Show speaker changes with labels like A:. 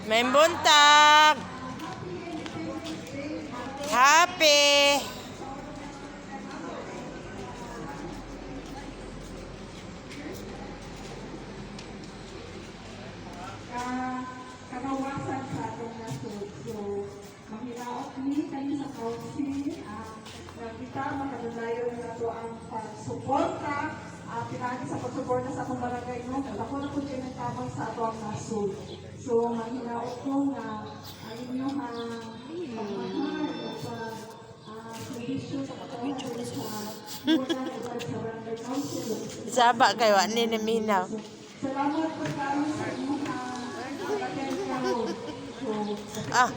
A: May buntag. Happy.
B: Kanawasan sa atong nasod. So, mahinaot ni kayo sa council na kita makadalayon na ito ang pagsuporta pinagi sa pagsuporta sa akong barangay no. Ako na po siya nagkamang sa ato ang nasod. So, mahinaot ko na ang inyong pagmahal o pag-servisyo sa katawid sa muna sa barangay council.
A: Saba kayo, ani na minaw.
B: Salamat po kayo sa inyong
A: Ah.